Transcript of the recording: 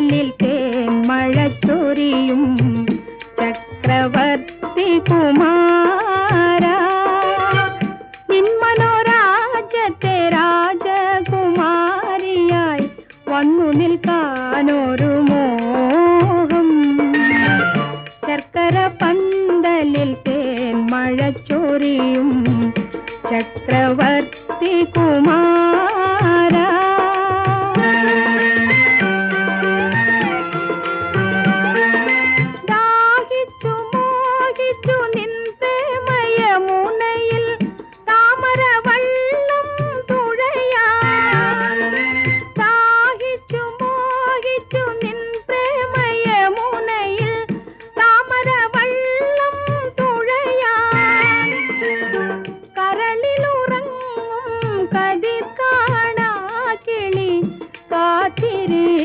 പന്തലിൽ തേന്മഴച്ചൊരിയും ചക്രവർത്തി കുമാര നിൻ മനോരാജ്യത്തെ രാജകുമാരിയായി വന്നു നിൽക്കാനൊരു മോഹം ശർക്കര പന്തലിൽ തേന്മഴച്ചൊരിയും ചക്രവർത്തി